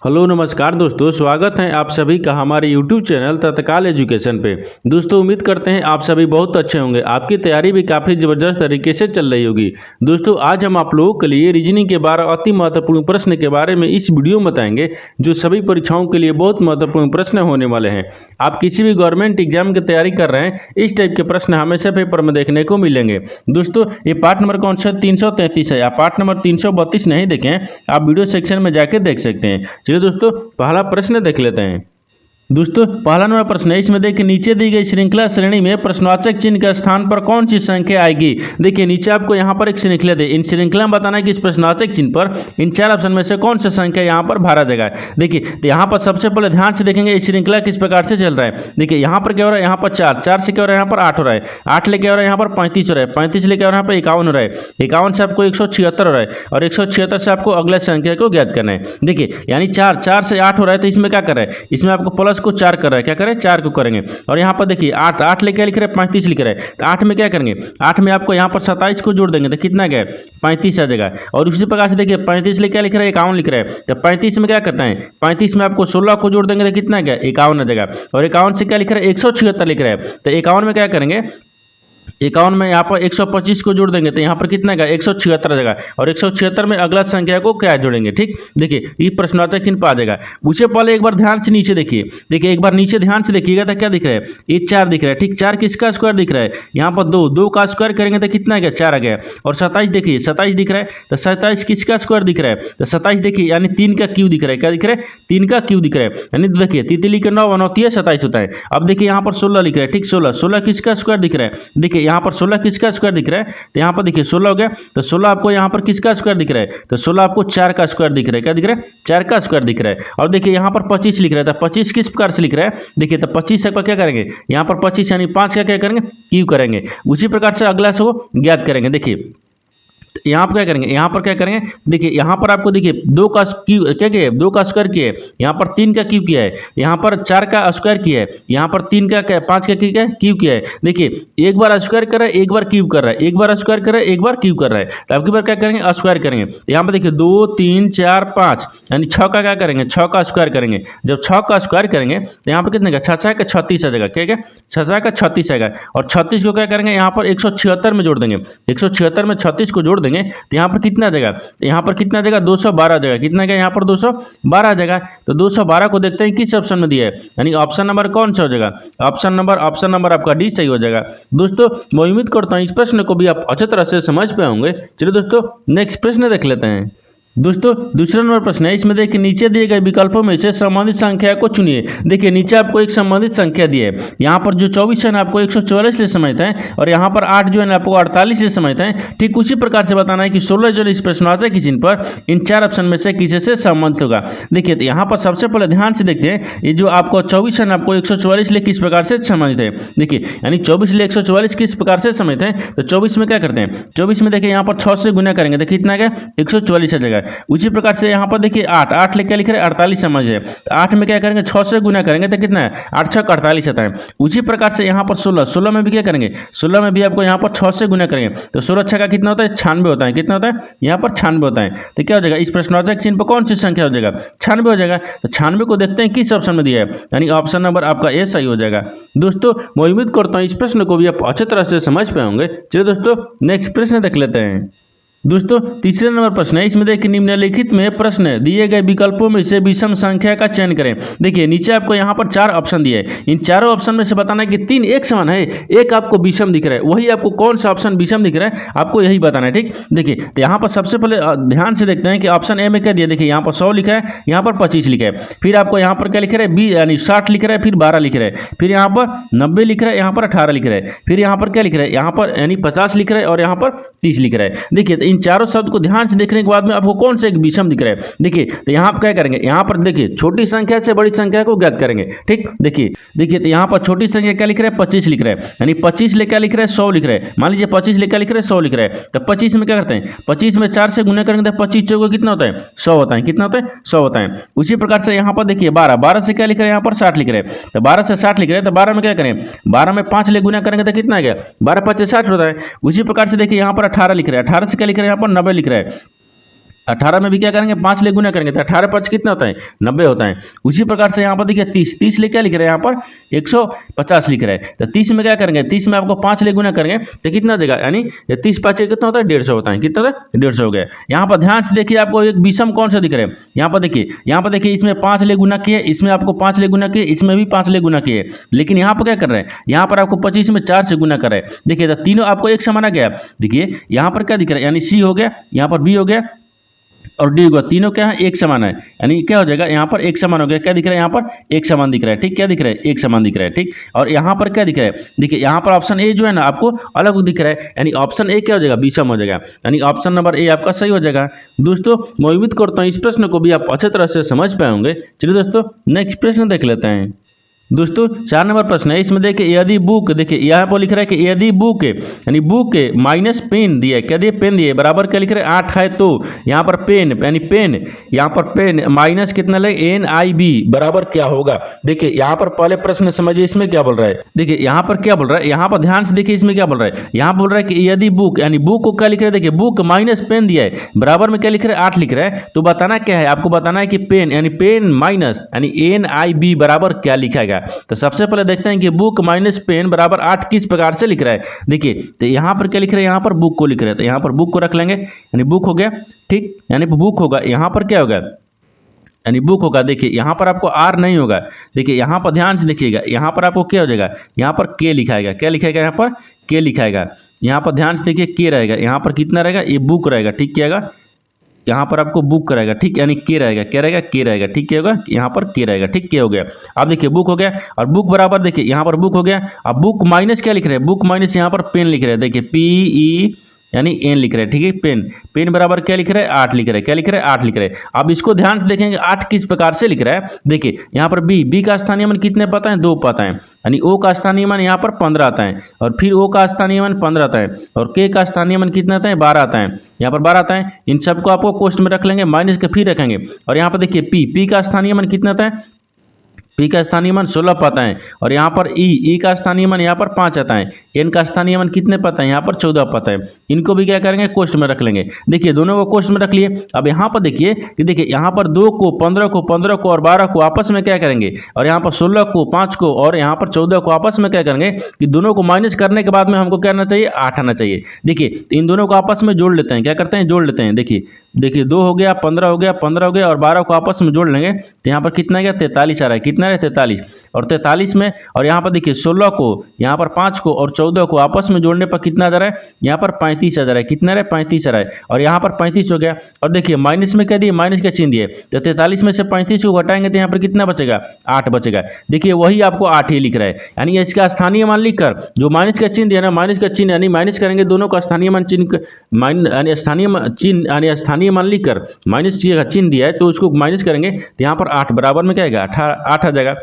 Hello नमस्कार दोस्तों, स्वागत है आप सभी का हमारे YouTube चैनल तत्काल एजुकेशन पे। दोस्तों उम्मीद करते हैं आप सभी बहुत अच्छे होंगे। आपकी तैयारी भी काफ़ी ज़बरदस्त तरीके से चल रही होगी। दोस्तों आज हम आप लोगों के लिए रीजनिंग के 12 अति महत्वपूर्ण प्रश्न के बारे में इस वीडियो में बताएंगे, जो सभी परीक्षाओं के लिए बहुत महत्वपूर्ण प्रश्न होने वाले हैं। आप किसी भी गवर्नमेंट एग्जाम की तैयारी कर रहे हैं, इस टाइप के प्रश्न हमेशा पेपर में देखने को मिलेंगे। दोस्तों ये पार्ट नंबर कौन सा 333 है। आप पार्ट नंबर 332 नहीं देखें, आप वीडियो सेक्शन में जाके देख सकते हैं। चलिए दोस्तों पहला प्रश्न देख लेते हैं। दोस्तों पहला नंबर प्रश्न है, इसमें देखिए नीचे दी गई श्रृंखला श्रेणी में प्रश्नवाचक चिन्ह के स्थान पर कौन सी संख्या आएगी। देखिए नीचे आपको यहाँ पर एक श्रृंखला दी, इन श्रृंखला में बताना है कि इस प्रश्नवाचक चिन्ह पर इन चार ऑप्शन में से कौन सा संख्या यहाँ पर भरा जाएगा। देखिए तो यहाँ पर सबसे पहले ध्यान से देखेंगे इस श्रृंखला किस प्रकार से चल रहा है। देखिए यहाँ पर क्या हो रहा है, यहाँ पर चार से क्या हो रहा है, यहाँ पर 8 हो रहा है, 8 लेके हो रहा है, यहाँ पर 35 हो रहा है, 35 लेके हो रहा है, यहाँ पर 51 हो रहा है, 51 से आपको 176 हो रहा है, और 176 से आपको अगला संख्या को ज्ञात करना है। देखिए यानी 4 से 8 हो रहा है, तो इसमें क्या कर रहा है, इसमें आपको प्लस को 4 कर रहा है, क्या करें 4 को करेंगे। और यहाँ पर देखिए 8 लेके लिख रहे हैं, 35 लिख रहे हैं, तो 8 में क्या करेंगे, 8 में आपको यहाँ पर 27 को जोड़ देंगे तो कितना गया 35 आ जाएगा। और उसी प्रकार से देखिए 35 लेके लिख रहे हैं, 51 लिख रहे हैं, तो 35 में क्या करता है, 35 में आपको 16 को जोड़ देंगे तो कितना गया 51 आ जाएगा। और 51 से क्या लिख रहे हैं 176 लिख रहे हैं, तो 51 में क्या करेंगे 51 में यहाँ पर 125 को जोड़ देंगे तो यहाँ पर कितना का 176 आ जाएगा। और 176 में अगला संख्या को क्या जोड़ेंगे। ठीक देखिए ये प्रश्नवाचक चिन्ह आ जाएगा। उससे पहले एक बार ध्यान से नीचे देखिए, एक बार नीचे ध्यान से देखिएगा तो क्या दिख रहा है, ये 4 दिख रहा है। ठीक 4 किसका स्क्वायर दिख रहा है, यहाँ पर 2 का स्क्वायर करेंगे तो कितना गया 4 आ गया। और 27 देखिए 27 दिख रहा है, तो 27 किसका स्क्वायर दिख रहा है, तो 27 देखिए यानी 3 का क्यू दिख रहा है, क्या दिख रहा है 3 का क्यू दिख रहा है। यानी देखिए तितली के 9 बनौती है 27 होता है। अब देखिए यहाँ पर 16 लिख रहा है, ठीक 16 किसका स्क्वायर दिख रहा है, देखिए यहाँ पर 16 किसका स्क्वायर दिख रहा है, तो यहाँ पर देखिए 16 हो गया, तो 16 आपको यहाँ पर किसका स्क्वायर दिख रहा है, तो 16 आपको 4 का स्क्वायर दिख रहा है, क्या दिख रहा है 4 का स्क्वायर दिख रहा है। और देखिए यहाँ पर 25 लिख रहा है, तो 25 किस प्रकार से लिख रहा है, देखिए तो 25 पर क्या करेंगे, यहाँ पर 25 यानी 5 का क्या करेंगे क्यू करेंगे। उसी प्रकार से अगला से वो ज्ञात करेंगे। देखिए यहाँ पर क्या करेंगे, यहाँ पर क्या करेंगे, देखिए यहाँ पर आपको देखिए 2 का क्यू क्या किया है, 2 का स्क्वायर किया है, यहाँ पर 3 का क्यू किया है, यहाँ पर 4 का स्क्वायर किया है, यहाँ पर 3 का 5 का क्यू किया है। देखिए एक बार स्क्वायर कर रहा है, एक बार क्यूब कर रहा है, एक बार स्क्वायर कर रहा है, एक बार क्यूब कर रहा है, तो आपकी बार क्या करेंगे स्क्वायर करेंगे। यहाँ पर देखिए 2 3 4 5 यानी 6 का क्या करेंगे 6 का स्क्वायर करेंगे। जब 6 का स्क्वायर करेंगे तो यहाँ पर कितने का 6 का 36 आ जाएगा, क्या क्या 6 का 36 आएगा। और 36 को क्या करेंगे यहाँ पर 176 में जोड़ देंगे, 176 में 36 को जोड़ देंगे तो यहाँ पर कितना आ जाएगा, यहाँ पर कितना आ जाएगा 212 आ जाएगा। कितना क्या यहाँ पर 212 आ जाएगा। तो 212 को देखते हैं किस ऑप्शन में दिया है, यानी ऑप्शन नंबर कौन सा हो जाएगा, ऑप्शन नंबर आपका डी सही हो जाएगा। दोस्तों मैं उम्मीद करता हूँ इस प्रश्न को भी आप अच्छी तरह से समझ पाए होंगे। चलिए दोस्तों नेक्स्ट प्रश्न देख लेते हैं। दोस्तों दूसरा नंबर प्रश्न है, इसमें देखिए नीचे दिए गए विकल्पों में से संबंधित संख्या को चुनिए। देखिए नीचे आपको एक संबंधित संख्या दी है, यहाँ पर जो 24 है ना आपको 144 ले समझते हैं, और यहाँ पर 8 जो है ना आपको 48 ले समझते हैं। ठीक उसी प्रकार से बताना है कि 16 जो इस प्रश्नवाचक चिन्ह पर इन 4 ऑप्शन में से किसी से संबंधित होगा। देखिए तो यहाँ पर सबसे पहले ध्यान से देखते हैं, ये जो आपको 24 है ना आपको 144 ले किस प्रकार से संबंधित है। देखिए यानी 24 ले 144 किस प्रकार से समझते हैं, तो 24 में क्या करते हैं, 24 में देखिए यहाँ पर 6 से गुना करेंगे तो कितना गया 144 आ जाएगा। उसी प्रकार से यहाँ पर देखिए 8 लेके लिख रहे हैं 48 समझ है, तो 8 में क्या करेंगे 6 से गुना करेंगे तो कितना है 8 6 48 आता है। उसी प्रकार से यहाँ पर 16 में भी क्या करेंगे, 16 में भी आपको यहाँ पर 6 से गुना करेंगे तो 16 6 का कितना होता है 96 होता है। कितना होता है यहाँ पर 96 होता है। तो क्या हो जाएगा इस प्रश्नवाचक चिन्ह पर कौन सी संख्या हो जाएगा 96 हो जाएगा। तो 96 को देखते हैं किस ऑप्शन में दिया है, यानी ऑप्शन नंबर आपका ए सही हो जाएगा। दोस्तों मैं उम्मीद करता हूँ इस प्रश्न को भी आप अच्छी तरह से समझ पाए होंगे। चलिए दोस्तों नेक्स्ट प्रश्न देख लेते हैं। दोस्तों तीसरे नंबर प्रश्न है, इसमें देखिए निम्नलिखित में प्रश्न दिए गए विकल्पों में से विषम संख्या का चयन करें। देखिए नीचे आपको यहाँ पर 4 ऑप्शन दिए हैं, इन चारों ऑप्शन में से बताना है कि 3 एक समान है, एक आपको विषम दिख रहा है, वही आपको कौन सा ऑप्शन विषम दिख रहा है आपको यही बताना है। ठीक देखिए तो यहाँ पर सबसे पहले ध्यान से देखते हैं कि ऑप्शन ए में क्या दिया। देखिए यहाँ पर 100 लिखा है, यहाँ पर 25 लिखा है, फिर आपको यहाँ पर क्या लिख रहा है 20 यानी 60 लिख रहा है, फिर 12 लिख रहा है, फिर यहाँ पर 90 लिख रहा है, यहाँ पर 18 लिख रहा है, फिर यहाँ पर क्या लिख रहा है यहाँ पर यानी 50 लिख रहा है, और यहाँ पर 30 लिख रहा है। देखिए तो इन चारों शब्द को ध्यान से देखने के बाद में आपको कौन सा एक विषम दिख रहा है। देखिए तो यहाँ पर क्या करेंगे, यहाँ पर देखिए छोटी संख्या से बड़ी संख्या को ज्ञात करेंगे। ठीक देखिए तो यहाँ पर छोटी संख्या क्या लिख रहा है 25 लिख रहा है, यानी 25 ले क्या लिख रहा है 100 लिख रहा है। मान लीजिए 25 ले क्या लिख रहा है 100 लिख रहा है, तो 25 में क्या करते हैं 25 में 4 से गुना करेंगे तो 25 चौको कितना होता है 100 होता है। कितना होता है 100 होता है। उसी प्रकार से यहाँ पर देखिए 12 से क्या लिख रहा है यहाँ पर 60 लिख रहा है, तो 12 से 60 लिख रहा है, तो 12 में क्या करें 12 में 5 ले गुना करेंगे तो कितना आ गया 12 5 60 होता है। उसी प्रकार से देखिए यहाँ पर 18 लिख रहा है, 18 से क्या लिख रहा है यहाँ पर 90 लिख रहा है, 18 में भी क्या करेंगे 5 ले गुना करेंगे तो 18 5 कितना होता है 90 होता है। उसी प्रकार से यहाँ पर देखिए 30 ले क्या लिख रहे हैं यहाँ पर 150 लिख रहे हैं। तो 30 में क्या करेंगे 30 में आपको 5 ले गुना करेंगे तो कितना देगा, यानी 30 5 कितना होता है 150 होता है। कितना होता है 150 हो गया। यहाँ पर ध्यान से देखिए आपको एक विषम कौन सा दिख रहा है, यहाँ पर देखिए इसमें 5 ले गुना किए, इसमें आपको 5 ले गुना किए, इसमें भी 5 ले गुना किए, लेकिन यहाँ पर क्या कर रहे हैं, यहाँ पर आपको 25 में 4 से गुना कर रहे हैं। देखिए तो तीनों आपको एक समान आ गया। देखिए यहाँ पर क्या दिख रहा है, यानी सी हो गया, यहाँ पर बी हो गया और डी होगा, तीनों क्या है एक समान है, यानी क्या हो जाएगा यहाँ पर एक समान हो गया। क्या दिख रहा है यहाँ पर एक समान दिख रहा है, ठीक, क्या दिख रहा है एक समान दिख रहा है, ठीक। और यहाँ पर क्या दिख रहा है, देखिए यहाँ पर ऑप्शन ए जो है ना आपको अलग दिख रहा है, यानी ऑप्शन ए क्या हो जाएगा विषम हो जाएगा, यानी ऑप्शन नंबर ए आपका सही हो जाएगा। दोस्तों मैं उम्मीद करता हूँ इस प्रश्न को भी आप अच्छे तरह से समझ पाए होंगे। चलिए दोस्तों नेक्स्ट प्रश्न देख लेते हैं। दोस्तों 4 नंबर प्रश्न है, इसमें देखिए यदि बुक, देखिए यहाँ पर लिख रहा है कि यदि बुक यानी बुक माइनस पेन दिया है, क्या दिए पेन दिए, बराबर क्या लिख रहे हैं 8 है, तो यहाँ पर पेन यानी पेन, यहाँ पर पेन माइनस कितना लगे NIB बराबर क्या होगा। देखिए यहाँ पर पहले प्रश्न समझिए इसमें क्या बोल रहा है। देखिए यहाँ पर क्या बोल रहा है, यहाँ पर ध्यान से देखिए इसमें क्या बोल रहा है, यहाँ बोल रहा है कि यदि बुक यानी बुक को क्या लिख रहे हैं, देखिए बुक माइनस पेन दिया है, बराबर में क्या लिख रहे हैं 8 लिख रहा है। तो बताना क्या है, आपको बताना है कि पेन यानी पेन माइनस यानी NIB बराबर क्या लिखेगा। तो सबसे पहले देखते हैं कि बुक माइनस पेन बराबर 8 किस प्रकार से लिख रहा है। देखिए तो यहाँ पर क्या लिख रहे हैं, यहाँ पर बुक को लिख रहे हैं, तो यहाँ पर बुक को रख लेंगे, यानी बुक हो गया, ठीक, यानी बुक होगा, यहाँ पर क्या होगा यानी बुक होगा। देखिए यहाँ पर आपको आर नहीं होगा, देखिए यहाँ पर ध्यान से देखिएगा, यहाँ पर आपको क्या हो जाएगा, यहाँ पर के लिखाएगा, क्या लिखाएगा, यहाँ पर के लिखाएगा, यहाँ पर ध्यान से देखिए के रहेगा, यहाँ पर कितना रहेगा ये बुक रहेगा, ठीक, क्या होगा यहाँ पर आपको बुक कराएगा, ठीक, यानी के रहेगा, क्या रहेगा के रहेगा, ठीक, क्या होगा यहाँ पर के रहेगा, ठीक, क्या हो गया। अब देखिए बुक हो गया और बुक बराबर देखिए यहाँ पर बुक हो गया। अब बुक माइनस क्या लिख रहे हैं, बुक माइनस यहाँ पर पेन लिख रहे हैं, देखिए PE यानी एन लिख रहे हैं, ठीक है। पेन पेन बराबर क्या लिख रहे हैं 8 लिख रहे हैं, क्या लिख रहे हैं 8 लिख रहे हैं। अब इसको ध्यान से देखेंगे 8 किस प्रकार से लिख रहा है। देखिए यहाँ पर बी का स्थानीय मान कितने पता है 2 पता है, यानी ओ का स्थानीय मान यहाँ पर 15 आता है और फिर ओ का स्थानीय मान 15 आता है और के का स्थानीय मान कितना आता है 12 आता है, यहाँ पर 12 आता है। इन सबको आपको कोष्ठ में रख लेंगे, माइनस के फिर रखेंगे और यहाँ पर देखिए पी का स्थानीय मान कितना आता है, पी का स्थानीय मान 16 पता है और यहाँ पर ई का स्थानीय मान यहाँ पर 5 आता है, एन का स्थानीय मान कितने पता है यहाँ पर 14 पता है। इनको भी क्या करेंगे कोष्ठ में रख लेंगे। देखिए दोनों को कोष्ठ में रख लिए। अब यहाँ पर देखिए कि देखिए यहाँ पर 2 को 15 को 15 को और 12 को आपस में क्या करेंगे और यहाँ पर 16 को 5 को और यहाँ पर 14 को आपस में क्या करेंगे कि दोनों को माइनस करने के बाद में हमको क्या करना चाहिए 8 आना चाहिए। देखिए इन दोनों को आपस में जोड़ लेते हैं, क्या करते हैं जोड़ लेते हैं। देखिए 2 हो गया 15 हो गया 15 हो गया और 12 को आपस में जोड़ लेंगे तो यहाँ पर कितना गया 43 आ रहा है, कितना है 43 और 43 में और यहाँ पर देखिए 16 को यहाँ पर 5 को और 14 को आपस में जोड़ने पर कितना आ जा रहा है यहाँ पर 35 आ जा रहा है, कितना है 35 आ रहा है और यहाँ पर 35 हो गया। और देखिए माइनस में क्या दिए माइनस का चिन्ह दिए तो 43 में से 35 को घटाएंगे तो यहाँ पर कितना बचेगा 8 बचेगा। देखिए वही आपको 8 ही लिख रहा है, यानी इसका स्थानीय मान लिखकर जो माइनस का चिन्ह दिया ना माइनस का चिन्ह यानी माइनस करेंगे दोनों का स्थानीय मान चिन्ह यानी स्थानीय चिन्ह यानी स्थानीय मान लिखकर माइनस का चिन्ह दिया है तो उसको माइनस करेंगे तो यहाँ पर 8 बराबर में क्या आएगा 8 आ जाएगा।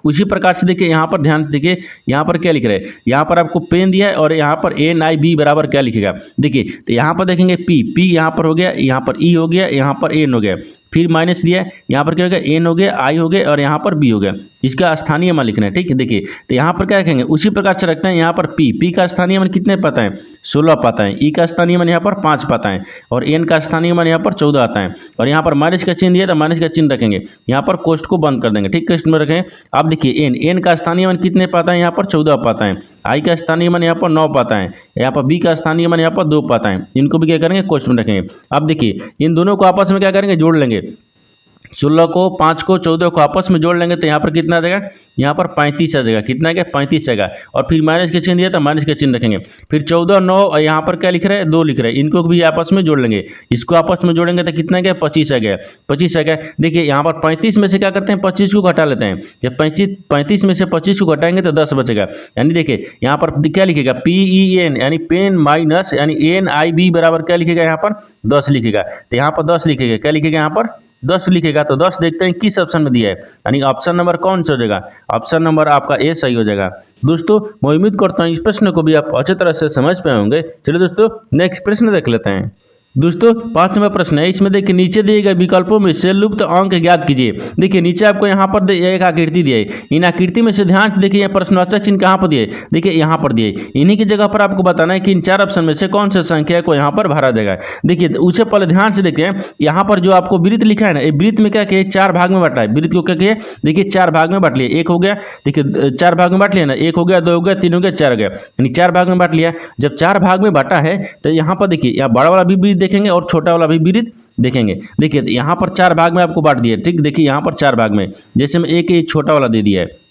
उसी प्रकार से देखिए यहाँ पर ध्यान से देखिए यहाँ पर क्या लिख रहे हैं, यहाँ पर आपको पेन दिया है और यहाँ पर NIB बराबर क्या लिखेगा। देखिए तो यहाँ पर देखेंगे पी यहाँ पर हो गया, यहाँ पर ई हो गया, यहाँ पर एन हो गया, फिर माइनस दिया है यहाँ पर क्या हो गया एन हो गया आई हो गया और यहाँ पर बी हो गया। इसका स्थानीय मान लिखना है, ठीक है। देखिए तो यहाँ पर क्या रखेंगे उसी प्रकार से रखते हैं। यहाँ पर पी का स्थानीय मान कितने पता है 16 पता है, ई का स्थानीय मान यहाँ पर 5 पता है और एन का स्थानीय मान यहाँ पर 14 आता है और यहाँ पर माइनस का चिन्ह दिया तो माइनस का चिन्ह रखेंगे, यहाँ पर कोष्ठ को बंद कर देंगे, ठीक कोष्ठ में रखें। अब देखिए एन का स्थानीय मान कितने पता है यहाँ पर 14 पता है, आई का स्थानीय मान यहाँ पर 9 पता है, यहाँ पर बी का स्थानीय मान यहाँ पर 2 पता है। इनको भी क्या करेंगे कोष्ठ में रखेंगे। अब देखिए इन दोनों को आपस में क्या करेंगे जोड़ लेंगे, 16 को 5 को 14 को आपस में जोड़ लेंगे तो यहाँ पर कितना आ जाएगा यहाँ पर 35 आ जाएगा, कितना है 35 आएगा और फिर माइनस के चिन्ह दिया तो माइनस के चिन्ह रखेंगे। फिर 14 9 और यहाँ पर क्या लिख रहे हैं 2 लिख रहे हैं, इनको भी आपस में जोड़ लेंगे। इसको आपस में जोड़ेंगे तो कितना गया 25 आ गया, 25 आ गया। देखिए यहाँ पर 35 में से क्या करते हैं 25 को घटा लेते हैं, जब 35 में से 25 को घटाएंगे तो 10 बचेगा। यानी देखिए यहाँ पर क्या लिखेगा PEN यानी पेन माइनस यानी NIB बराबर क्या लिखेगा यहाँ पर 10 लिखेगा। तो यहाँ पर 10 लिखेगा, क्या लिखेगा यहाँ पर 10 लिखेगा। तो 10 देखते हैं किस ऑप्शन में दिया है, यानी ऑप्शन नंबर कौन सा हो जाएगा, ऑप्शन नंबर आपका ए सही हो जाएगा। दोस्तों मैं उम्मीद करता हूँ इस प्रश्न को भी आप अच्छी तरह से समझ पाए होंगे। चलिए दोस्तों नेक्स्ट प्रश्न देख लेते हैं। दोस्तों 5 नंबर प्रश्न है, इसमें देखिए नीचे दिए गए विकल्पों में से लुप्त अंक ज्ञात कीजिए। देखिए नीचे आपको यहाँ पर एक आकृति दिया है, इन आकृति में से ध्यान से देखिए प्रश्नवाचक चिन्ह कहाँ पर दिए, देखिए यहाँ पर दिए। इन्हीं की जगह पर आपको बताना है कि इन 4 ऑप्शन में से कौन सी संख्या को यहाँ पर भरा जाएगा। देखिए उससे पहले ध्यान से देखिए यहाँ पर जो आपको वृत्त लिखा है ना, ये वृत्त में क्या किया 4 भाग में बांटा है। वृत्त को क्या किया, देखिए 4 भाग में बांट लिया। एक हो गया, देखिए 4 भाग में बांट लिया ना, 1 हो गया, 2 हो गया, 3 हो गया, 4 हो गया, यानी 4 भाग में बांट लिया। जब 4 भाग में बांटा है तो यहाँ पर देखिए यहाँ बड़ा वाला भी वृत्त देखेंगे और छोटा वाला भी वृत्त देखेंगे। देखिए यहाँ पर 4 भाग में आपको बांट दिया, ठीक। देखिए यहाँ पर 4 भाग में, जैसे में एक छोटा वाला दे दिया है,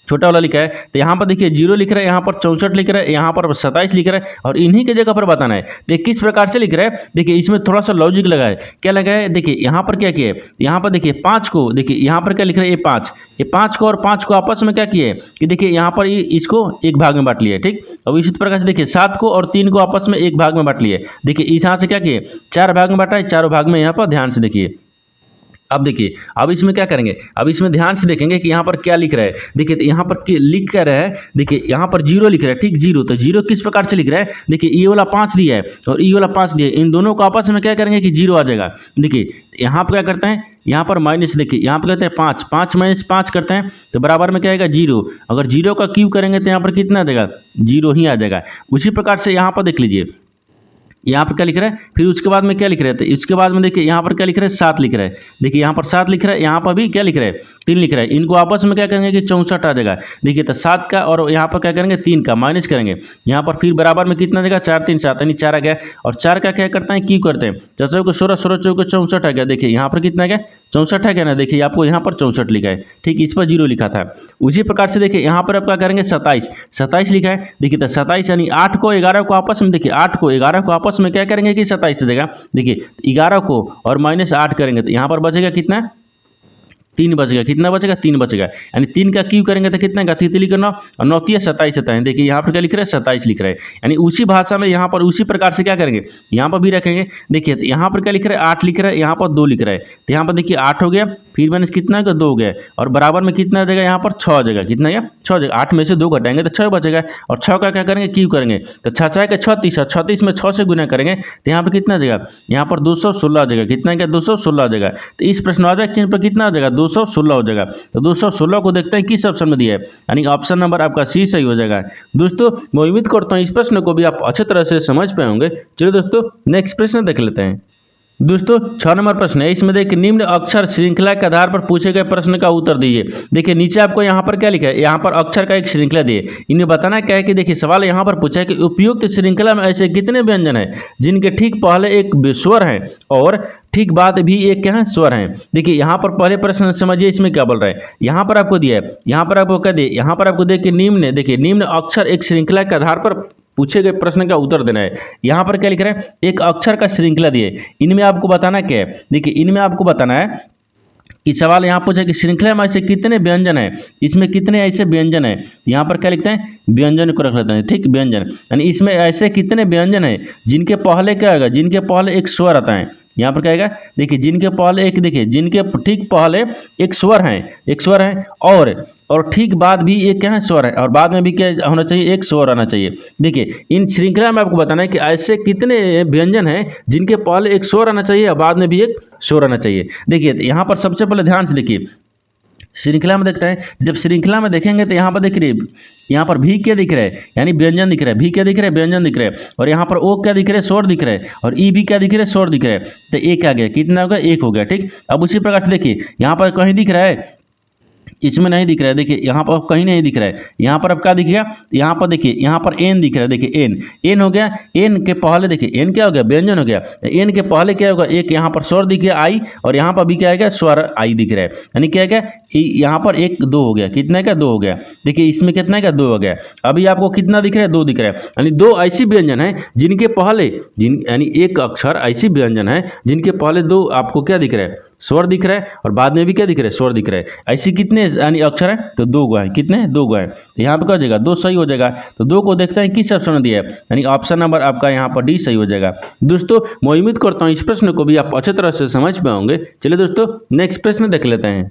छोटा वाला लिखा है, तो यहाँ पर देखिए 0 लिख रहा है, यहाँ पर 64 लिख रहा है, यहाँ पर 27 लिख रहा है, और इन्हीं की जगह पर बताना है। देखिए किस प्रकार से लिख रहा है, देखिए इसमें थोड़ा सा लॉजिक लगा है। क्या लगा है, देखिए यहाँ पर क्या किया है, यहाँ पर देखिए 5 को, देखिए यहाँ पर क्या लिख रहा है, ये 5 को और 5 को आपस में क्या किया है कि देखिए यहाँ पर इसको एक भाग में बांट लिया है, ठीक। अब इसी प्रकार से देखिए 7 को और 3 को आपस में एक भाग में बांट लिया है। देखिए इस यहाँ से क्या किए, 4 भाग में बांटा है, चारों भाग में यहाँ पर ध्यान से देखिए। अब देखिए अब इसमें क्या करेंगे, अब इसमें ध्यान से देखेंगे कि यहाँ पर क्या लिख रहा है। देखिए यहाँ पर लिख क्या रहा है, देखिए यहाँ पर 0 लिख रहा है, ठीक। 0 तो 0 किस प्रकार से लिख रहा है, देखिए ये वाला 5 दिया है और ये वाला 5 दिया है, इन दोनों को आपस में क्या करेंगे कि 0 आ जाएगा। देखिए यहाँ पर क्या करते हैं, यहाँ पर माइनस, देखिए यहाँ पर कहते हैं 5, 5 माइनस 5 करते हैं तो बराबर में क्या आएगा 0। अगर 0 का क्यूब करेंगे तो यहाँ पर कितना आ जाएगा, 0 ही आ जाएगा। उसी प्रकार से यहाँ पर देख लीजिए, यहाँ पर क्या लिख रहा है, फिर उसके बाद में क्या लिख रहे थे, इसके बाद में देखिए यहाँ पर क्या लिख रहा है, 7 लिख रहा है। देखिए यहाँ पर 7 लिख रहा है, यहाँ पर भी क्या लिख रहा है, 3 लिख रहा है। इनको आपस में क्या करेंगे कि 64 आ जाएगा। देखिए तो 7 का और यहाँ पर क्या करेंगे 3 का माइनस करेंगे, यहाँ पर फिर बराबर में कितना देगा, 4 3 7 यानी 4 आ गया। और 4 का क्या करते हैं, क्यों करते हैं, 4 को 16, 16 चौके 64 आ गया। देखिए यहाँ पर कितना आ गया, 64 है क्या ना, देखिए आपको यहाँ पर 64 लिखा है, ठीक। इस पर 0 लिखा था। उसी प्रकार से देखिए यहाँ पर आप क्या करेंगे, 27 लिखा है। देखिए तो 27 यानी 8 को 11 को आपस में, देखिए 8 को 11 को आपस में क्या करेंगे कि 27 देगा। देखिए 11 को और माइनस 8 करेंगे तो यहाँ पर बचेगा कितना, 3 बचेगा। कितना बचेगा, 3 बचेगा। यानी 3 का क्यूब करेंगे तो कितना का, 3 लिखना और 9 27 आता है। देखिए यहाँ पर क्या लिख रहा है, 27 लिख रहा है। यानी उसी भाषा में यहाँ पर उसी प्रकार से क्या करेंगे, यहाँ पर भी रखेंगे। देखिए यहाँ पर क्या लिख रहा है, 8 लिख रहा है, यहाँ पर 2 लिख रहा है। तो यहाँ पर देखिए 8 हो गया, फिर माइनस कितना का 2 हो गया, और बराबर में कितना आ जाएगा, यहाँ पर 6 आ जाएगा। कितना है, 6 आ जाएगा। 8 में से 2 घटाएंगे तो 6 बचेगा, और 6 का क्या करेंगे, क्यूब करेंगे तो 6 6 का 36, और 36 में 6 से गुना करेंगे तो यहाँ पर कितना आ जाएगा, यहाँ पर 216 आ जाएगा। कितना क्या, 216 आ जाएगा। तो इस प्रश्नवाचक चिन्ह पर कितना आ जाएगा, 216 हो जाएगा। तो 216 को देखते हैं किस ऑप्शन में दिया है, यानी ऑप्शन नंबर आपका सी सही हो जाएगा। दोस्तों मैं उम्मीद करता हूँ इस प्रश्न को भी आप अच्छी तरह से समझ पाए होंगे। चलिए दोस्तों नेक्स्ट प्रश्न देख लेते हैं। दोस्तों 6 नंबर प्रश्न है, इसमें देखिए निम्न अक्षर श्रृंखला के आधार पर पूछे गए प्रश्न का उत्तर दीजिए। देखिए नीचे आपको यहाँ पर क्या लिखा है, यहाँ पर अक्षर का एक श्रृंखला दिए, इन्हें बताना क्या है कि देखिए सवाल यहाँ पर पूछा है कि उपयुक्त श्रृंखला में ऐसे कितने व्यंजन हैं जिनके ठीक पहले एक स्वर है और ठीक बाद भी एक क्या है, स्वर है। देखिए यहाँ पर पहले प्रश्न समझिए इसमें क्या बोल रहा है। यहाँ पर आपको दिया है, यहाँ पर आपको क्या दिया, यहाँ पर आपको देखिए निम्न, देखिए निम्न अक्षर एक श्रृंखला के आधार पर पूछे गए प्रश्न का उत्तर देना है। यहाँ पर क्या लिख रहा है, एक अक्षर का श्रृंखला दिए, इनमें आपको बताना क्या है। देखिए इनमें आपको बताना है कि सवाल यहाँ पूछा कि श्रृंखला में ऐसे कितने व्यंजन है, इसमें कितने ऐसे व्यंजन है। यहाँ पर क्या लिखते हैं, व्यंजन को रख लेते हैं, ठीक। व्यंजन यानी इसमें ऐसे कितने व्यंजन है जिनके पहले क्या होगा, जिनके पहले एक स्वर आता है। यहाँ पर क्या आएगा, देखिए जिनके पहले एक, देखिए जिनके ठीक पहले एक स्वर है, एक स्वर है, और ठीक बाद भी एक क्या है, स्वर है, और बाद में भी क्या होना चाहिए, एक स्वर आना चाहिए। देखिए इन श्रृंखला में आपको बताना है कि ऐसे कितने व्यंजन हैं जिनके पहले एक स्वर आना चाहिए और बाद में भी एक स्वर आना चाहिए। देखिए यहाँ पर सबसे पहले ध्यान से देखिए, श्रृंखला में देखते हैं, जब श्रृंखला में देखेंगे तो यहाँ पर देख रही, यहाँ पर भी क्या दिख रहा है, यानी व्यंजन दिख रहा है, भी क्या दिख रहा है, व्यंजन दिख रहा है, और यहाँ पर ओ क्या दिख रहा है, स्वर दिख रहा है, और ई भी क्या दिख रहा है, स्वर दिख रहा है। तो एक आ गया, कितना होगा, एक हो गया, ठीक। अब उसी प्रकार से देखिए यहाँ पर कहीं दिख रहा है, इसमें नहीं दिख रहा है। देखिए यहाँ पर कहीं नहीं दिख रहा है, यहाँ पर अब क्या दिखेगा, यहाँ पर देखिए यहाँ पर एन दिख रहा है। देखिए एन हो गया, एन के पहले देखिए एन क्या हो गया, व्यंजन हो गया। एन के पहले क्या होगा, एक यहाँ पर स्वर दिख गया आई, और यहाँ पर भी क्या आएगा, स्वर आई दिख रहा है। यानी क्या गया, यहाँ पर 1 2 हो गया, कितना का 2 हो गया। देखिए इसमें कितना का 2 हो गया। अभी आपको कितना दिख रहा है, 2 दिख रहा है। यानी 2 ऐसी व्यंजन है जिनके पहले यानी एक अक्षर ऐसी व्यंजन है जिनके पहले 2 आपको क्या दिख रहा है, स्वर दिख रहा है, और बाद में भी क्या दिख रहा है, स्वर दिख रहा है। ऐसी कितने यानी अक्षर है, तो 2 गो है। कितने, 2 गो है। तो यहाँ पर क्या हो जाएगा, 2 सही हो जाएगा। तो 2 को देखते हैं किस ऑप्शन में दिया है, यानी ऑप्शन नंबर आपका यहाँ पर डी सही हो जाएगा। दोस्तों मैं उम्मीद करता हूँ इस प्रश्न को भी आप अच्छी तरह से समझ पाए होंगे। चलिए दोस्तों नेक्स्ट प्रश्न देख लेते हैं।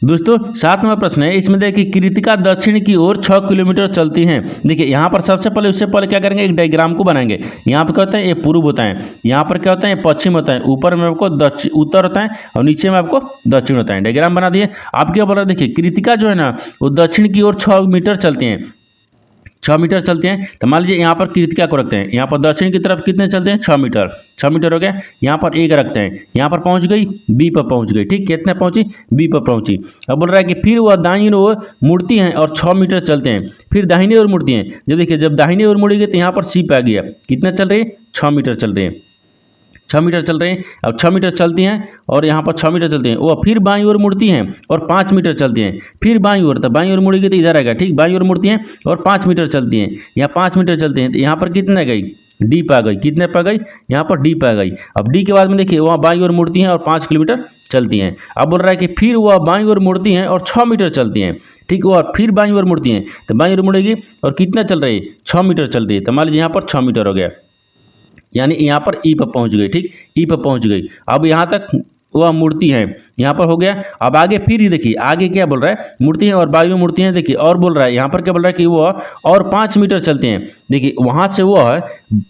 दोस्तों 7 नंबर प्रश्न है, इसमें देखिए कृतिका दक्षिण की ओर 6 किलोमीटर चलती हैं। देखिए यहाँ पर सबसे पहले उससे पहले क्या करेंगे, एक डायग्राम को बनाएंगे। यहाँ पर क्या होता है, ये पूर्व होता है, यहाँ पर क्या होता है, ये पश्चिम होता है, ऊपर में आपको दक्षिण उत्तर होता है और नीचे में आपको दक्षिण होता है। डायग्राम बना दिए। आप क्या बोल रहे हैं, देखिए कृतिका जो है ना वो दक्षिण की ओर 6 मीटर चलती हैं, 6 मीटर चलते हैं। तो मान लीजिए यहाँ पर कृतिका को रखते हैं, यहाँ पर दक्षिण की तरफ कितने चलते हैं, 6 मीटर, 6 मीटर हो गया। यहाँ पर एक रखते हैं, यहाँ पर पहुँच गई, बी पर पहुँच गई, ठीक, कितने पहुँची, बी पर पहुँची। अब बोल रहा है कि फिर वह दाहिनी ओर मुड़ती हैं और 6 मीटर चलते हैं, फिर दाहिनी ओर मुड़ती हैं। जब देखिए जब दाहिनी ओर मुड़ेगी तो यहाँ पर सी पे आ गया, कितना चल रही है, 6 मीटर चल रही है, 6 मीटर चल रहे हैं। अब 6 मीटर चलती हैं और यहाँ पर 6 मीटर चलती हैं, वो फिर बाईं ओर मुड़ती हैं और 5 मीटर चलती हैं, फिर बाईं ओर, तो बाईं ओर मुड़ेगी तो इधर आएगा, ठीक, बाईं ओर मुड़ती हैं और 5 मीटर चलती हैं, यहाँ 5 मीटर चलते हैं। तो यहाँ पर कितने गई, डी पे आ गई, कितने पे आ गई, यहाँ पर डी पे आ गई। अब डी के बाद में देखिए वहाँ बाईं ओर मुड़ती हैं और 5 किलोमीटर चलती हैं। अब बोल रहा है कि फिर वह बाईं ओर मुड़ती हैं और 6 मीटर चलती हैं, ठीक, वो फिर बाईं ओर मुड़ती हैं, तो बाईं ओर मुड़ेगी और कितना चल रही है, 6 मीटर चल रही है। तो मान लीजिए यहाँ पर 6 मीटर हो गया, यानी यहाँ पर ई पर पहुँच गई, ठीक, ई पर पहुँच गई। अब यहाँ तक वह मूर्ति है, यहाँ पर हो गया। अब आगे फिर ही देखिए आगे क्या बोल रहा है, मूर्ति है और बायु मूर्ति है। देखिए और बोल रहा है यहाँ पर क्या बोल रहा है कि वह और 5 मीटर चलते हैं। देखिए वहाँ से वह है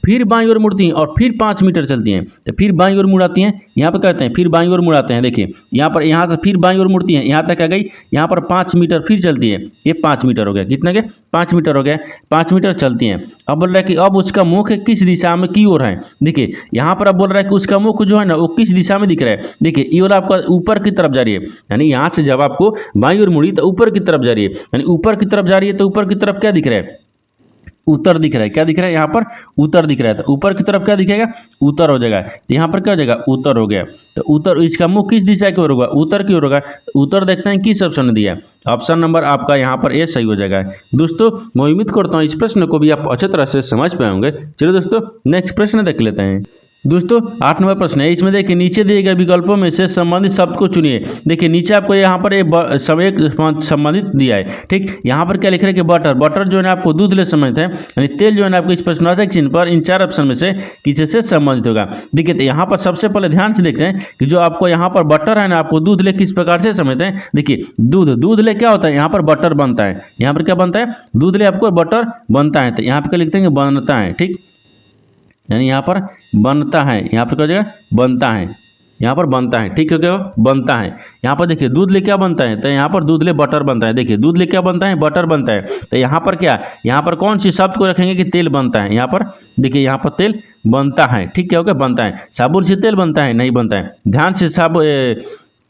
फिर बाईं ओर मुड़ती हैं और फिर 5 मीटर चलती हैं, तो फिर बाईं ओर मुड़ाती हैं, यहाँ पर कहते हैं फिर बाईं ओर मुड़ाते हैं। देखिए यहाँ पर यहाँ से फिर बाईं ओर मुड़ती हैं, यहाँ तक आ गई, यहाँ पर 5 मीटर फिर चलती है, ये 5 मीटर हो गया, कितना के 5 मीटर हो गया, 5 मीटर चलती हैं। अब बोल रहा है कि अब उसका मुख किस दिशा में की ओर है। देखिए यहाँ पर अब बोल रहा है कि उसका मुख जो है ना वो किस दिशा में दिख रहा है। देखिए ये वाला आपका ऊपर की तरफ जा रही है, यानी यहाँ से जब आपको बाईं ओर मुड़ी तो ऊपर की तरफ जा रही है, यानी ऊपर की तरफ जा रही है तो ऊपर की तरफ क्या दिख रहा है, उत्तर दिख रहा है। क्या दिख रहा है, यहाँ पर उत्तर दिख रहा है, तो ऊपर की तरफ क्या दिखेगा, उत्तर हो जाएगा। तो यहाँ पर क्या हो जाएगा, उत्तर हो गया। तो उत्तर, इसका मुख किस दिशा की ओर होगा, उत्तर की ओर होगा। उत्तर देखते हैं किस ऑप्शन ने दिया है, ऑप्शन नंबर आपका यहाँ पर ए सही हो जाएगा। दोस्तों मैं उम्मीद करता हूँ इस प्रश्न को भी आप अच्छे तरह से समझ पाए होंगे। चलिए दोस्तों नेक्स्ट प्रश्न देख लेते हैं। दोस्तों 8 नंबर प्रश्न है, इसमें देखिए नीचे दिए गए विकल्पों में से संबंधित शब्द को चुनिए। देखिए नीचे आपको यहाँ पर एक संबंधित दिया है, ठीक, यहाँ पर क्या लिख रहा है कि बटर, बटर जो है आपको दूध ले संबंधित है, यानी तेल जो है आपको इस प्रश्नवाचक चिन्ह पर इन 4 ऑप्शन में से किसी से संबंधित होगा। देखिए तो यहाँ पर सबसे पहले ध्यान से देखते हैं कि जो आपको यहाँ पर बटर है ना, आपको दूध ले किस प्रकार से समझते हैं। देखिए दूध, दूध ले क्या होता है, यहाँ पर बटर बनता है, यहाँ पर क्या बनता है, दूध ले आपको बटर बनता है। तो यहाँ पर क्या लिखते हैं, बनता है, ठीक, यानी यहाँ पर बनता है, यहाँ पर क्या हो जाएगा, बनता है, यहाँ पर बनता है, ठीक है, क्या बनता है। यहाँ पर देखिए दूध ले क्या बनता है, तो यहाँ पर दूध ले बटर बनता है। देखिए दूध ले क्या बनता है, बटर बनता है। तो यहाँ पर क्या, यहाँ पर कौन सी शब्द को रखेंगे कि तेल बनता है। यहाँ पर देखिए यहाँ पर तेल बनता है, ठीक, क्या हो गया, बनता है। साबुन से तेल बनता है, नहीं बनता है। ध्यान से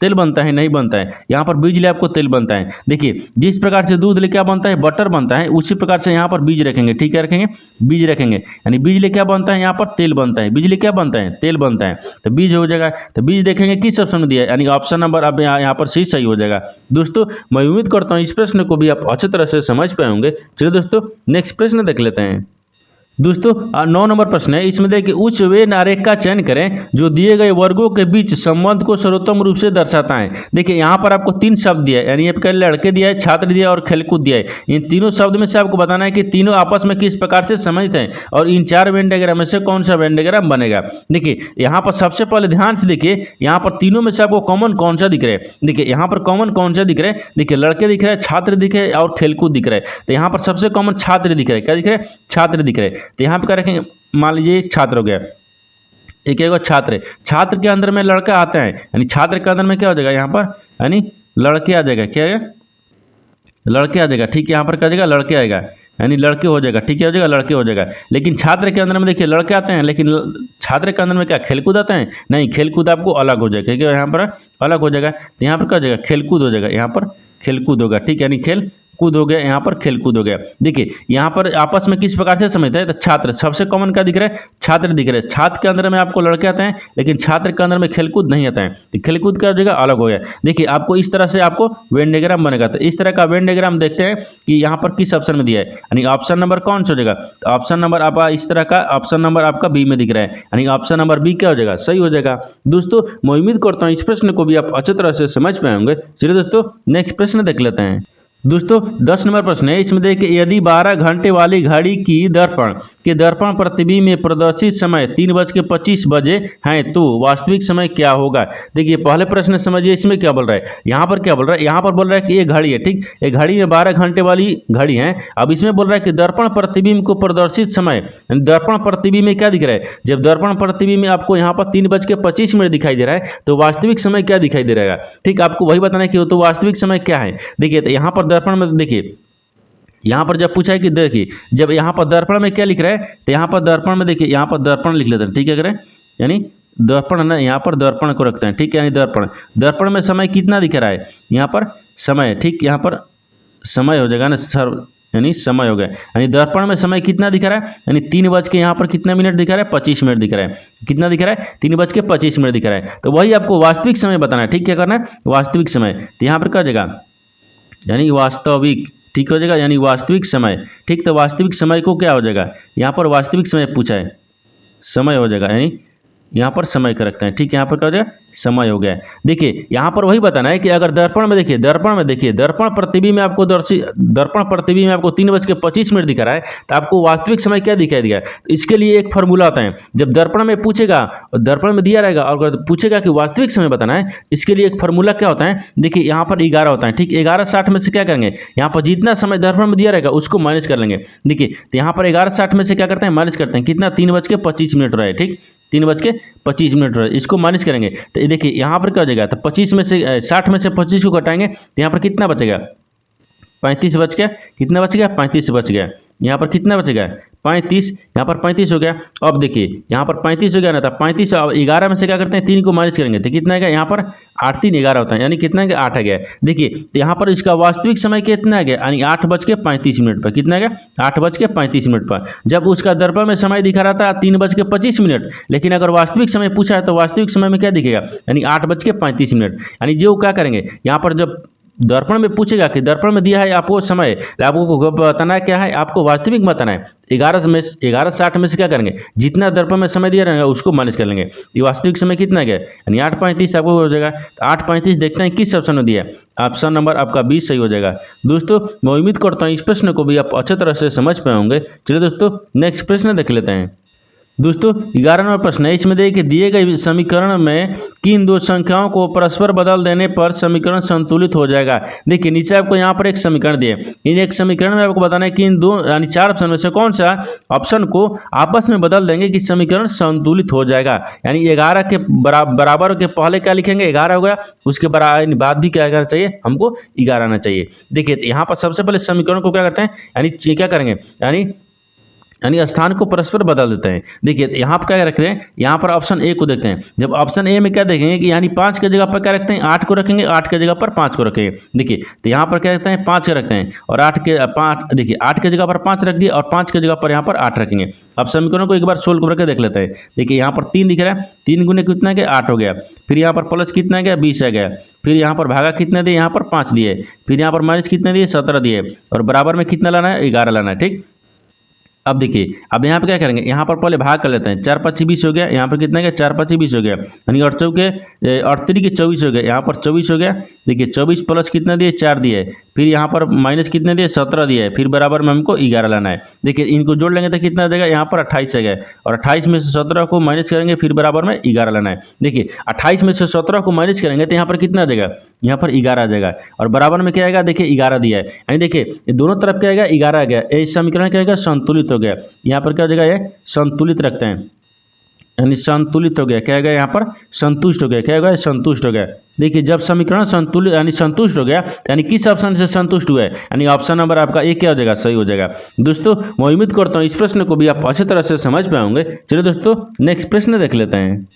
तेल बनता है, नहीं बनता है। यहाँ पर बीज ले आपको तेल बनता है। देखिए जिस प्रकार से दूध ले क्या बनता है, बटर बनता है, उसी प्रकार से यहाँ पर बीज रखेंगे, ठीक है, रखेंगे, बीज रखेंगे, यानी बीज ले क्या बनता है, यहाँ पर तेल बनता है। बीज ले क्या बनता है, तेल बनता है, तो बीज हो जाएगा। तो बीज देखेंगे किस ऑप्शन में दिया है, यानी ऑप्शन नंबर अब यहाँ पर सी सही हो जाएगा। दोस्तों मैं उम्मीद करता हूँ इस प्रश्न को भी आप अच्छी तरह से समझ पाए होंगे। चलिए दोस्तों नेक्स्ट प्रश्न देख लेते हैं। दोस्तों 9 नंबर प्रश्न है, इसमें देखिए उच्च वेन आरेख का चयन करें जो दिए गए वर्गों के बीच संबंध को सर्वोत्तम रूप से दर्शाता है। देखिए यहाँ पर आपको 3 शब्द दिया है, यानी आपका लड़के दिया है, छात्र दिया है और खेलकूद दिया है। इन तीनों शब्द में से आपको बताना है कि तीनों आपस में किस प्रकार से संबंधित हैं और इन 4 वेन डायग्राम में से कौन सा वेन डायग्राम बनेगा। देखिए यहाँ पर सबसे पहले ध्यान से देखिए, यहाँ पर तीनों में से आपको कॉमन कौन सा दिख रहा है। देखिए यहाँ पर कॉमन कौन सा दिख रहा है, देखिए लड़के दिख रहा है, छात्र दिख रहे और खेलकूद दिख रहा है। तो यहाँ पर सबसे कॉमन छात्र दिख रहा है, क्या दिख रहा है, छात्र दिख रहा है। तो यहाँ पर क्या रखेंगे, मान लीजिए छात्र हो गया, एक है छात्र, छात्र के अंदर में लड़का आता है, यानी छात्र के अंदर में क्या हो जाएगा, यहाँ पर यानी लड़के आ जाएगा, क्या है, लड़के आ जाएगा, ठीक है, यहाँ पर क्या जाएगा, लड़के आएगा, यानी लड़के हो जाएगा, ठीक है, हो जाएगा, लड़के हो जाएगा। लेकिन छात्र के अंदर में देखिए लड़के आते हैं, लेकिन छात्र के अंदर में क्या खेलकूद आता है, नहीं, खेलकूद आपको अलग हो जाएगा, ठीक है, यहाँ पर अलग हो जाएगा। तो यहाँ पर क्या हो जाएगा, खेलकूद हो जाएगा, यहाँ पर खेलकूद होगा, ठीक है, यानी खेल कूद हो गया, यहाँ पर खेल कूद हो गया। देखिए यहाँ पर आपस में किस प्रकार से समझते हैं, तो छात्र सबसे कॉमन क्या दिख रहा है, छात्र दिख रहा है। छात्र के अंदर में आपको लड़के आते हैं, लेकिन छात्र के अंदर में खेलकूद नहीं आता है, तो खेलकूद का जगह अलग हो गया। देखिए आपको इस तरह से आपको वेन डायग्राम बनेगा। तो इस तरह का वेन डायग्राम देखते हैं कि यहाँ पर किस ऑप्शन में दिया है, यानी ऑप्शन नंबर कौन सा हो जाएगा, तो ऑप्शन नंबर आप इस तरह का ऑप्शन नंबर आपका बी में दिख रहा है, यानी ऑप्शन नंबर बी क्या हो जाएगा, सही हो जाएगा। दोस्तों मैं उम्मीद करता हूँ इस प्रश्न को भी आप अच्छी तरह से समझ पाए होंगे। चलिए दोस्तों नेक्स्ट प्रश्न देख लेते हैं। दोस्तों 10 नंबर प्रश्न है, इसमें देखिए यदि 12 घंटे वाली घड़ी की दर्पण प्रतिबिंब में प्रदर्शित समय 3:25 बजे है तो वास्तविक समय क्या होगा। देखिए पहले प्रश्न समझिए इसमें क्या बोल रहा है, यहाँ पर क्या बोल रहा है, यहाँ पर बोल रहा है कि ये घड़ी है, ठीक, ये घड़ी में 12 घंटे वाली घड़ी है। अब इसमें बोल रहा है कि दर्पण प्रतिबिंब को प्रदर्शित समय, दर्पण प्रतिबिंब में क्या दिख रहा है, जब दर्पण प्रतिबिंब में आपको यहाँ पर 3:25 दिखाई दे रहा है तो वास्तविक समय क्या दिखाई दे रहा है, ठीक, आपको वही बताना है कि तो वास्तविक समय क्या है। देखिए तो यहाँ पर दर्पण में देखिए, यहाँ पर जब पूछा है कि देखिए जब यहाँ पर दर्पण में क्या लिख रहा है, तो यहाँ पर दर्पण में देखिए, यहाँ पर दर्पण लिख लेते हैं, ठीक है, करें यानी दर्पण ना, यहाँ पर दर्पण को रखते हैं, ठीक है, यानी दर्पण में समय कितना दिख रहा है, यहाँ पर समय, ठीक, यहाँ पर समय हो जाएगा ना सर, यानी समय हो गया, यानी दर्पण में समय कितना दिख रहा है, यानी 3 बज के यहाँ पर कितना मिनट दिख रहा है, 25 मिनट दिख रहा है, कितना दिख रहा है, 3:25 दिख रहा है। तो वही आपको वास्तविक समय बताना है, ठीक, क्या करना है, वास्तविक समय। तो यहाँ पर क्या हो जाएगा, यानी वास्तविक, ठीक हो जाएगा, यानी वास्तविक समय, ठीक। तो वास्तविक समय को क्या हो जाएगा, यहाँ पर वास्तविक समय पूछा है, समय हो जाएगा, यानी यहाँ पर समय का रखते हैं, ठीक, यहाँ पर क्या हो जाएगा, समय हो गया है। देखिए यहाँ पर वही बताना है कि अगर दर्पण में देखिए, दर्पण प्रतिबिंब में आपको दर्पण प्रतिबिंब में आपको 3:25 दिखा रहा है तो आपको वास्तविक समय क्या दिखाई दिया है। तो इसके लिए एक फॉर्मूला होता है, जब दर्पण में पूछेगा और दर्पण में दिया रहेगा और अगर पूछेगा कि वास्तविक समय बताना है, इसके लिए एक फॉर्मूला क्या होता है, देखिए यहाँ पर 11 होता है, ठीक, 11:60 में से क्या करेंगे, यहाँ पर जितना समय दर्पण में दिया रहेगा उसको माइनस कर लेंगे। देखिए तो यहाँ पर 11:60 में से क्या करते हैं, माइनस करते हैं, कितना, 3:25 हो रहा है, ठीक, 3:25 हो रहा है, इसको माइनस करेंगे तो देखिए यहाँ पर क्या हो जाएगा, तो 25 में से 60 में से 25 को घटाएंगे तो यहाँ पर कितना बचेगा, 35 बच गया, कितना बच गया, 35 बच गया, यहाँ पर कितना बचेगा, 35, यहाँ पर 35 हो गया। अब देखिए यहाँ पर 35 हो गया ना, तो 35 अब 11 में से क्या करते हैं, 3 को माइनस करेंगे तो कितना आ गया, यहाँ पर 8 3 11 होता है, यानी कितना आ गया, 8 आ गया। देखिए तो यहाँ पर इसका वास्तविक समय कितना आ गया, यानी 8:35 पर, कितना आ गया, 8:35 पर। जब उसका दर्पण में समय दिखा रहा था 3:25, लेकिन अगर वास्तविक समय पूछा है तो वास्तविक समय में क्या दिखेगा, यानी 8:35, यानी जो क्या करेंगे, यहाँ पर जब दर्पण में पूछेगा कि दर्पण में दिया है आपको समय, आपको बताना क्या है, आपको वास्तविक बताना है। 11:60 में से क्या करेंगे, जितना दर्पण में समय दिया रहेगा उसको माइनस कर लेंगे, ये वास्तविक समय कितना गया, यानी 8:35 आपको हो जाएगा। 8:35 देखते हैं किस ऑप्शन में दिया है, ऑप्शन नंबर आपका 20 सही हो जाएगा। दोस्तों मैं उम्मीद करता हूँ इस प्रश्न को भी आप अच्छे तरह से समझ पाए होंगे। चलिए दोस्तों नेक्स्ट प्रश्न देख लेते हैं। दोस्तों 11 नंबर प्रश्न है, इसमें देखिए दिए गए समीकरण में किन दो संख्याओं को परस्पर बदल देने पर समीकरण संतुलित हो जाएगा। देखिए नीचे आपको यहाँ पर एक समीकरण दिए, इन एक समीकरण में आपको बताना है कि इन दो यानी 4 ऑप्शन में से कौन सा ऑप्शन को आपस में बदल देंगे कि समीकरण संतुलित हो जाएगा। यानी 11 के बराबर के पहले क्या लिखेंगे, 11 हो गया, उसके बाद भी क्या करना चाहिए, हमको 11 आना चाहिए। देखिए यहाँ पर सबसे पहले समीकरण को क्या करते हैं, यानी क्या करेंगे, यानी स्थान को परस्पर बदल देते हैं। देखिए यहाँ पर क्या रखते हैं, यहाँ पर ऑप्शन ए को देखते हैं। जब ऑप्शन ए में क्या देखेंगे कि यानी 5 के जगह पर क्या रखते हैं, 8 को रखेंगे, 8 के जगह पर 5 को रखेंगे। देखिए तो यहाँ पर क्या रखते हैं, 5 रखते हैं और 5 देखिए 8 के जगह पर 5 रख दिए और 5 के जगह पर यहाँ पर 8 रखेंगे। अब समीकरण को एक बार सोल्व करके देख लेते हैं। देखिए यहाँ पर 3 दिख रहा है, 3 गुने कितना गया, 8 हो गया, फिर यहाँ पर प्लस कितना गया, 20 आ गया, फिर यहाँ पर भागा कितने दिए, यहाँ पर 5 दिए, फिर यहाँ पर माइनस कितने दिए, 17 दिए और बराबर में कितना लाना है, 11 लाना है, ठीक। अब देखिए अब यहाँ पे क्या करेंगे, यहाँ पर पहले भाग कर लेते हैं, 4 5 20 हो गया, यहाँ पर कितना गया, 4 5 20 हो गया, यानी 8 चौके 8 3 24 हो गया, यहाँ पर 24 हो गया। देखिए 24 प्लस कितना दिए, 4 दिए, फिर यहाँ पर माइनस कितने दिए, 17 दिए, फिर बराबर में हमको 11 लाना है। देखिए इनको जोड़ लेंगे तो कितना देगा, यहाँ पर 28 आ गया और 28 में से 17 को माइनस करेंगे, फिर बराबर में 11 लाना है। देखिए 28 में से 17 को माइनस करेंगे तो यहाँ पर कितना देगा, यहाँ पर 11 आ जाएगा और बराबर में क्या आएगा, देखिए 11 दिया है, यानी देखिए दोनों तरफ क्या आएगा, 11 आ गया, इस समीकरण क्या आएगा, संतुलित हो गया। यहाँ पर क्या हो जाएगा, ये संतुलित रखते हैं, यानी संतुलित हो गया, क्या आएगा, यहाँ पर संतुष्ट हो गया, क्या होगा, संतुष्ट हो गया। देखिए जब समीकरण संतुलित यानी संतुष्ट हो गया यानी किस ऑप्शन से संतुष्ट हुआ है, यानी ऑप्शन नंबर आपका एक क्या हो जाएगा, सही हो जाएगा। दोस्तों मैं उम्मीद करता हूँ इस प्रश्न को भी आप अच्छी तरह से समझ पाएंगे। चलिए दोस्तों नेक्स्ट प्रश्न देख लेते हैं।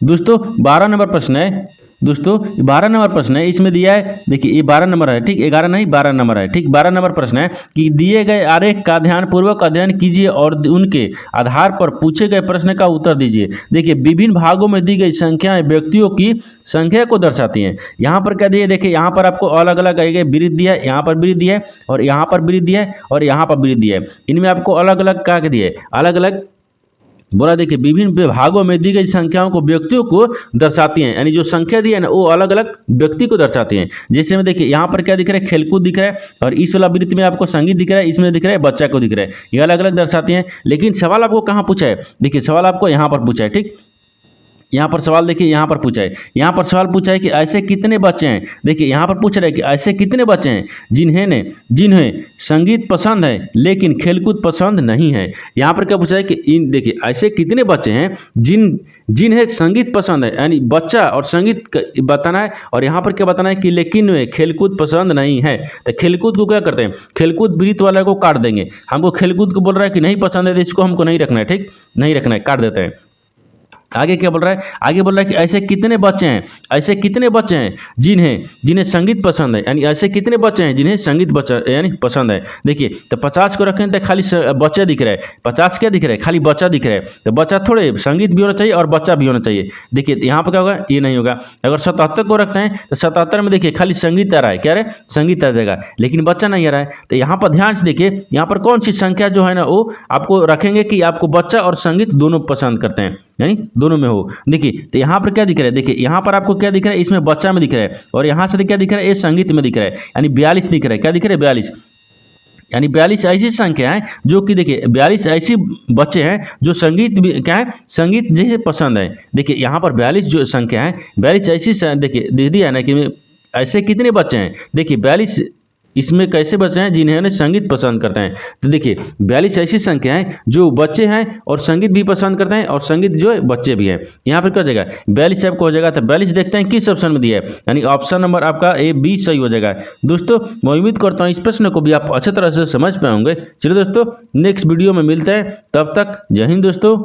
दोस्तों 12 नंबर प्रश्न है, दोस्तों 12 नंबर प्रश्न है, इसमें दिया है, देखिए ये 12 नंबर है, ठीक, 11 नहीं 12 नंबर है, ठीक। 12 नंबर प्रश्न है कि दिए गए आरेख का ध्यानपूर्वक अध्ययन कीजिए और उनके आधार पर पूछे गए प्रश्न का उत्तर दीजिए। देखिए विभिन्न भागों में दी गई संख्याएं व्यक्तियों की संख्या को दर्शाती हैं। यहाँ पर क्या दिए, देखिए यहाँ पर आपको अलग अलग वृत्त दिया है, यहाँ पर वृत्त दिया है और यहाँ पर वृत्त दिया है और यहाँ पर वृत्त दिया है। इनमें आपको अलग अलग क्या दिए, अलग अलग बोला देखिए विभिन्न विभागों में दी गई संख्याओं को व्यक्तियों को दर्शाती हैं, यानी जो संख्या दी है ना वो अलग अलग व्यक्ति को दर्शाती हैं। जैसे में देखिए यहाँ पर क्या दिख रहा है, खेलकूद दिख रहा है, और इस वाला वृत्त में आपको संगीत दिख रहा है, इसमें दिख रहा है बच्चा को दिख रहा है। ये अलग अलग दर्शाती हैं। लेकिन सवाल आपको कहाँ पूछा है, देखिए सवाल आपको यहाँ पर पूछा है, ठीक। यहाँ पर सवाल देखिए यहाँ पर पूछा है, यहाँ पर सवाल पूछा है कि ऐसे कितने बच्चे हैं, देखिए यहाँ पर पूछ रहा है कि ऐसे कितने बच्चे हैं जिन्हें संगीत पसंद है लेकिन खेलकूद पसंद नहीं है। यहाँ पर क्या पूछा है कि इन देखिए ऐसे कितने बच्चे हैं जिन्हें संगीत पसंद है, यानी बच्चा और संगीत बताना है, और यहाँ पर क्या बताना है कि लेकिन वे खेलकूद पसंद नहीं है। तो खेलकूद को क्या करते हैं, खेलकूद वृत्त वाले को काट देंगे। हमको खेलकूद को बोल रहा है कि नहीं पसंद है तो इसको हमको नहीं रखना है, ठीक, नहीं रखना है, काट देते हैं। आगे क्या बोल रहा है, आगे बोल रहा है कि ऐसे कितने बच्चे हैं जिन्हें संगीत पसंद है, यानी ऐसे कितने बच्चे हैं जिन्हें संगीत यानी पसंद है। देखिए तो 50 को रखें तो खाली बच्चा दिख रहा है, 50 क्या दिख रहा है, खाली बच्चा दिख रहा है। तो बच्चा थोड़े संगीत भी होना चाहिए और बच्चा भी होना चाहिए। देखिए यहाँ पर क्या होगा, ये नहीं होगा। अगर 77 को रखते हैं तो 77 में देखिए खाली संगीत आ रहा है, क्या है, संगीत आ जाएगा, लेकिन बच्चा नहीं आ रहा है। तो यहाँ पर ध्यान से देखिए, यहाँ पर कौन सी संख्या जो है ना वो आपको रखेंगे कि आपको बच्चा और संगीत दोनों पसंद करते हैं, यानी दोनों में हो। देखिए तो यहाँ पर क्या दिख रहा है, देखिए यहाँ पर आपको क्या दिख रहा है, इसमें बच्चा में दिख रहा है, और यहाँ से क्या दिख रहा है, ये संगीत में दिख रहा है, यानी 42 दिख रहा है। क्या दिख रहा है, 42, यानी 42 ऐसी संख्या है जो कि देखिए 42 ऐसी बच्चे हैं जो संगीत भी क्या है, संगीत जैसे पसंद है। देखिए यहाँ पर 42 जो संख्या है, 42 ऐसी देखिए दे दिया है ना कि ऐसे कितने बच्चे हैं, देखिए 42 इसमें कैसे बच्चे हैं जिन्हें संगीत पसंद करते हैं। तो देखिए 42 ऐसी संख्या है जो बच्चे हैं और संगीत भी पसंद करते हैं, और संगीत जो है बच्चे भी हैं। यहाँ पर क्या हो जाएगा, 42 आपको हो जाएगा। तो 42 देखते हैं किस ऑप्शन में दिया है, यानी ऑप्शन नंबर आपका ए बी सही हो जाएगा। दोस्तों मैं उम्मीद करता हूँ इस प्रश्न को भी आप अच्छी तरह से समझ पाए होंगे। चलिए दोस्तों नेक्स्ट वीडियो में मिलते हैं, तब तक जय हिंद दोस्तों।